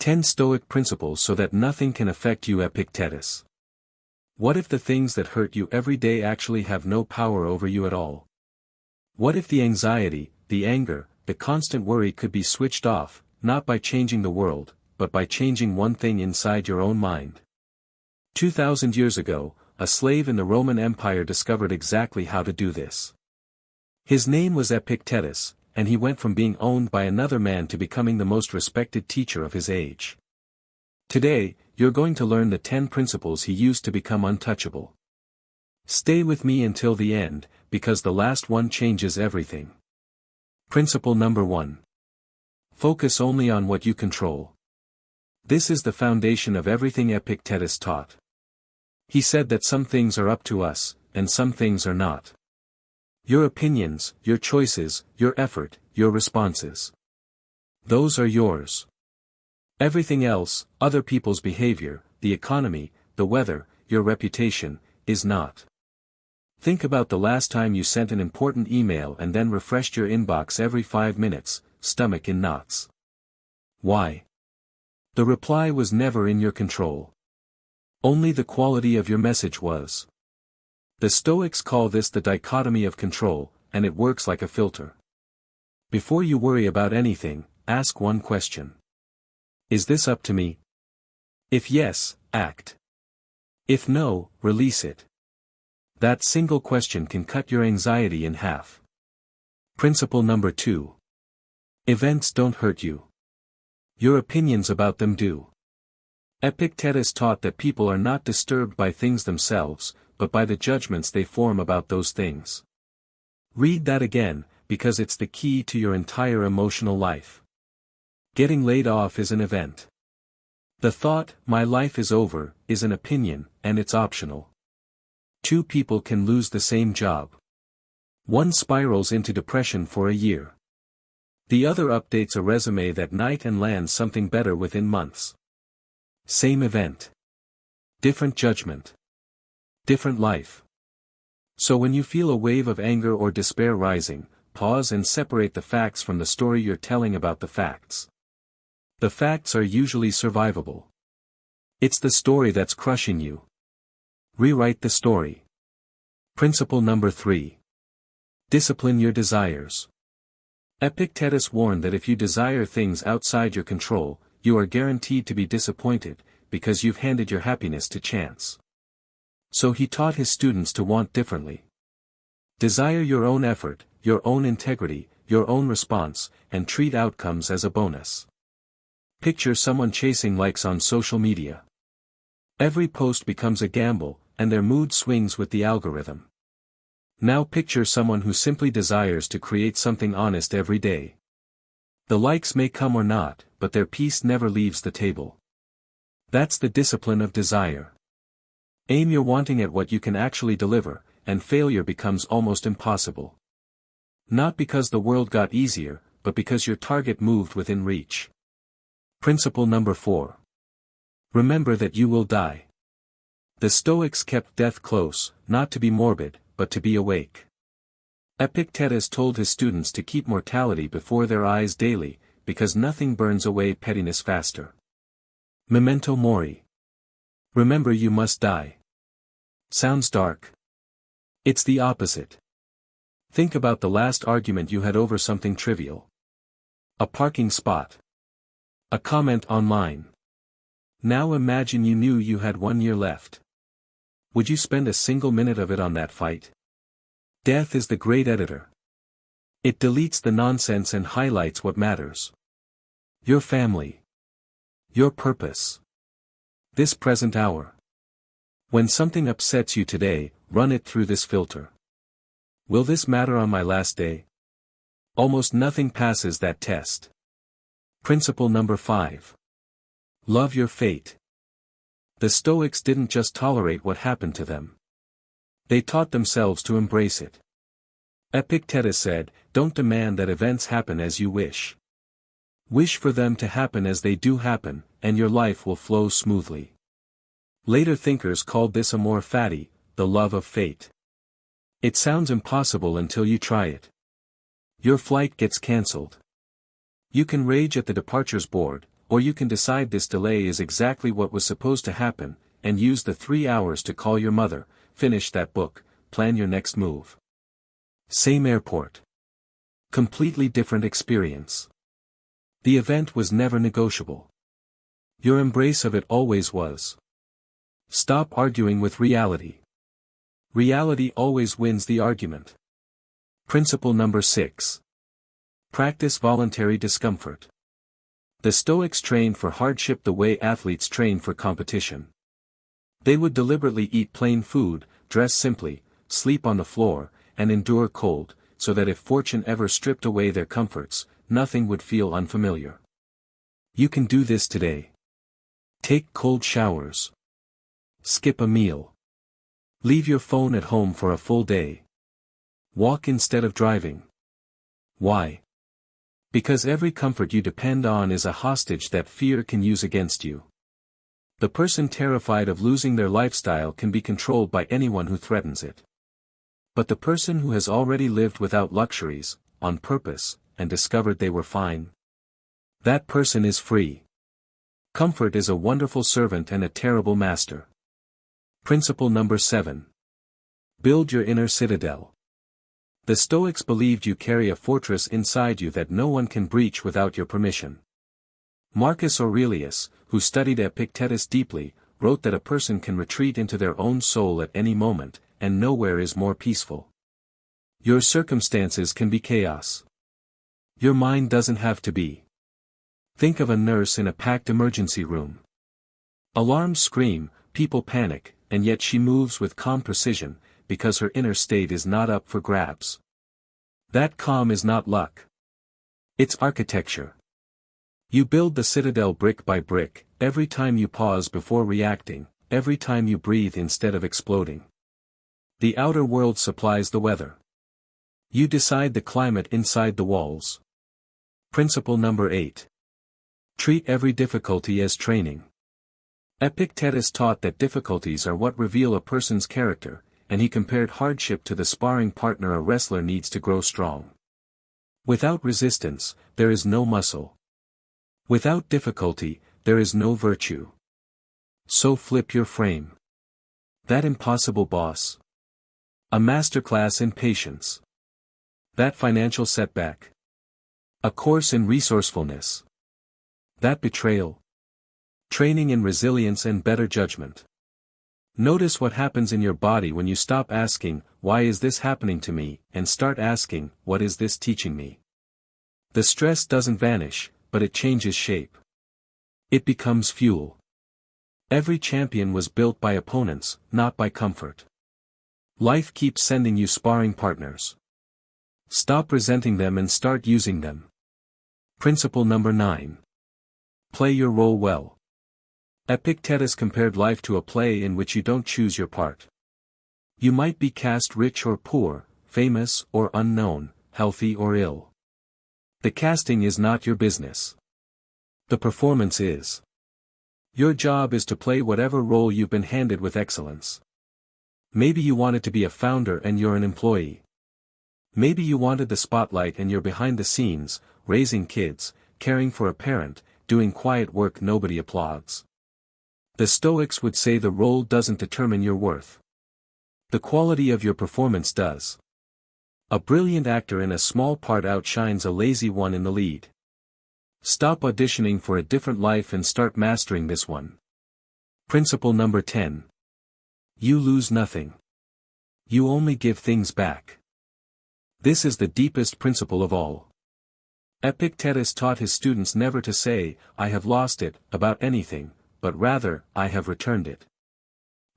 10 Stoic Principles so that nothing can affect you. Epictetus. What if the things that hurt you every day actually have no power over you at all? What if the anxiety, the anger, the constant worry could be switched off, not by changing the world, but by changing one thing inside your own mind? 2,000 years ago, a slave in the Roman Empire discovered exactly how to do this. His name was Epictetus, and he went from being owned by another man to becoming the most respected teacher of his age. Today, you're going to learn the 10 principles he used to become untouchable. Stay with me until the end, because the last one changes everything. Principle number 1. Focus only on what you control. This is the foundation of everything Epictetus taught. He said that some things are up to us, and some things are not. Your opinions, your choices, your effort, your responses. Those are yours. Everything else, other people's behavior, the economy, the weather, your reputation, is not. Think about the last time you sent an important email and then refreshed your inbox every 5 minutes, stomach in knots. Why? The reply was never in your control. Only the quality of your message was. The Stoics call this the dichotomy of control, and it works like a filter. Before you worry about anything, ask one question. Is this up to me? If yes, act. If no, release it. That single question can cut your anxiety in half. Principle number 2. Events don't hurt you. Your opinions about them do. Epictetus taught that people are not disturbed by things themselves, but by the judgments they form about those things. Read that again, because it's the key to your entire emotional life. Getting laid off is an event. The thought, "my life is over," is an opinion, and it's optional. 2 people can lose the same job. One spirals into depression for a year. The other updates a resume that night and lands something better within months. Same event. Different judgment. Different life. So when you feel a wave of anger or despair rising, pause and separate the facts from the story you're telling about the facts. The facts are usually survivable. It's the story that's crushing you. Rewrite the story. Principle number 3. Discipline your desires. Epictetus warned that if you desire things outside your control, you are guaranteed to be disappointed, because you've handed your happiness to chance. So he taught his students to want differently. Desire your own effort, your own integrity, your own response, and treat outcomes as a bonus. Picture someone chasing likes on social media. Every post becomes a gamble, and their mood swings with the algorithm. Now picture someone who simply desires to create something honest every day. The likes may come or not, but their peace never leaves the table. That's the discipline of desire. Aim your wanting at what you can actually deliver, and failure becomes almost impossible. Not because the world got easier, but because your target moved within reach. Principle number 4. Remember that you will die. The Stoics kept death close, not to be morbid, but to be awake. Epictetus told his students to keep mortality before their eyes daily, because nothing burns away pettiness faster. Memento mori. Remember you must die. Sounds dark. It's the opposite. Think about the last argument you had over something trivial. A parking spot. A comment online. Now imagine you knew you had 1 year left. Would you spend a single minute of it on that fight? Death is the great editor. It deletes the nonsense and highlights what matters. Your family. Your purpose. This present hour. When something upsets you today, run it through this filter. Will this matter on my last day? Almost nothing passes that test. Principle number 5. Love your fate. The Stoics didn't just tolerate what happened to them. They taught themselves to embrace it. Epictetus said, "Don't demand that events happen as you wish. Wish for them to happen as they do happen, and your life will flow smoothly." Later thinkers called this amor fati, the love of fate. It sounds impossible until you try it. Your flight gets cancelled. You can rage at the departures board, Or you can decide this delay is exactly what was supposed to happen, and use the 3 hours to call your mother, finish that book, plan your next move. Same airport. Completely different experience. The event was never negotiable. Your embrace of it always was. Stop arguing with reality. Reality always wins the argument. Principle number 6. Practice voluntary discomfort. The Stoics trained for hardship the way athletes train for competition. They would deliberately eat plain food, dress simply, sleep on the floor, and endure cold, so that if fortune ever stripped away their comforts, nothing would feel unfamiliar. You can do this today. Take cold showers. Skip a meal. Leave your phone at home for a full day. Walk instead of driving. Why? Because every comfort you depend on is a hostage that fear can use against you. The person terrified of losing their lifestyle can be controlled by anyone who threatens it. But the person who has already lived without luxuries, on purpose, and discovered they were fine, that person is free. Comfort is a wonderful servant and a terrible master. Principle number 7. Build your inner citadel. The Stoics believed you carry a fortress inside you that no one can breach without your permission. Marcus Aurelius, who studied Epictetus deeply, wrote that a person can retreat into their own soul at any moment, and nowhere is more peaceful. Your circumstances can be chaos. Your mind doesn't have to be. Think of a nurse in a packed emergency room. Alarms scream, people panic, and yet she moves with calm precision, because her inner state is not up for grabs. That calm is not luck. It's architecture. You build the citadel brick by brick, every time you pause before reacting, every time you breathe instead of exploding. The outer world supplies the weather. You decide the climate inside the walls. Principle number 8. Treat every difficulty as training. Epictetus taught that difficulties are what reveal a person's character, and he compared hardship to the sparring partner a wrestler needs to grow strong. Without resistance, there is no muscle. Without difficulty, there is no virtue. So flip your frame. That impossible boss. A masterclass in patience. That financial setback. A course in resourcefulness. That betrayal. Training in resilience and better judgment. Notice what happens in your body when you stop asking, "Why is this happening to me?" and start asking, "What is this teaching me?" The stress doesn't vanish, but it changes shape. It becomes fuel. Every champion was built by opponents, not by comfort. Life keeps sending you sparring partners. Stop resenting them and start using them. Principle number 9. Play your role well. Epictetus compared life to a play in which you don't choose your part. You might be cast rich or poor, famous or unknown, healthy or ill. The casting is not your business. The performance is. Your job is to play whatever role you've been handed with excellence. Maybe you wanted to be a founder and you're an employee. Maybe you wanted the spotlight and you're behind the scenes, raising kids, caring for a parent, doing quiet work nobody applauds. The Stoics would say the role doesn't determine your worth. The quality of your performance does. A brilliant actor in a small part outshines a lazy one in the lead. Stop auditioning for a different life and start mastering this one. Principle number 10. You lose nothing. You only give things back. This is the deepest principle of all. Epictetus taught his students never to say, "I have lost it," about anything, but rather, "I have returned it."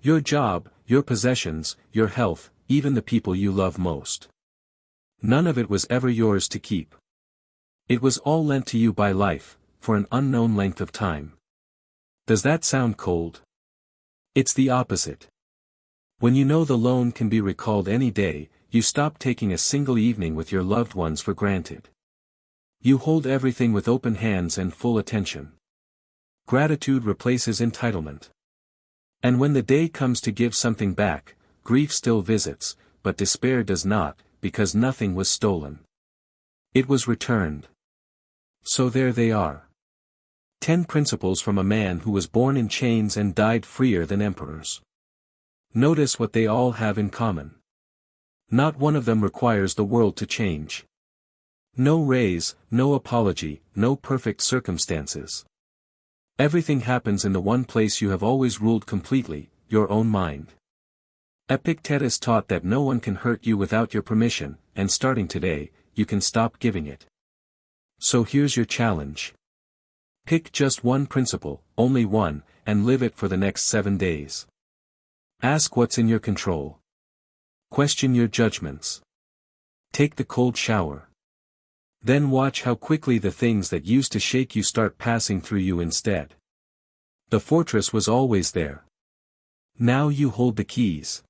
Your job, your possessions, your health, even the people you love most. None of it was ever yours to keep. It was all lent to you by life, for an unknown length of time. Does that sound cold? It's the opposite. When you know the loan can be recalled any day, you stop taking a single evening with your loved ones for granted. You hold everything with open hands and full attention. Gratitude replaces entitlement. And when the day comes to give something back, grief still visits, but despair does not, because nothing was stolen. It was returned. So there they are. 10 principles from a man who was born in chains and died freer than emperors. Notice what they all have in common. Not one of them requires the world to change. No raise, no apology, no perfect circumstances. Everything happens in the one place you have always ruled completely, your own mind. Epictetus taught that no one can hurt you without your permission, and starting today, you can stop giving it. So here's your challenge. Pick just one principle, only one, and live it for the next 7 days. Ask what's in your control. Question your judgments. Take the cold shower. Then watch how quickly the things that used to shake you start passing through you instead. The fortress was always there. Now you hold the keys.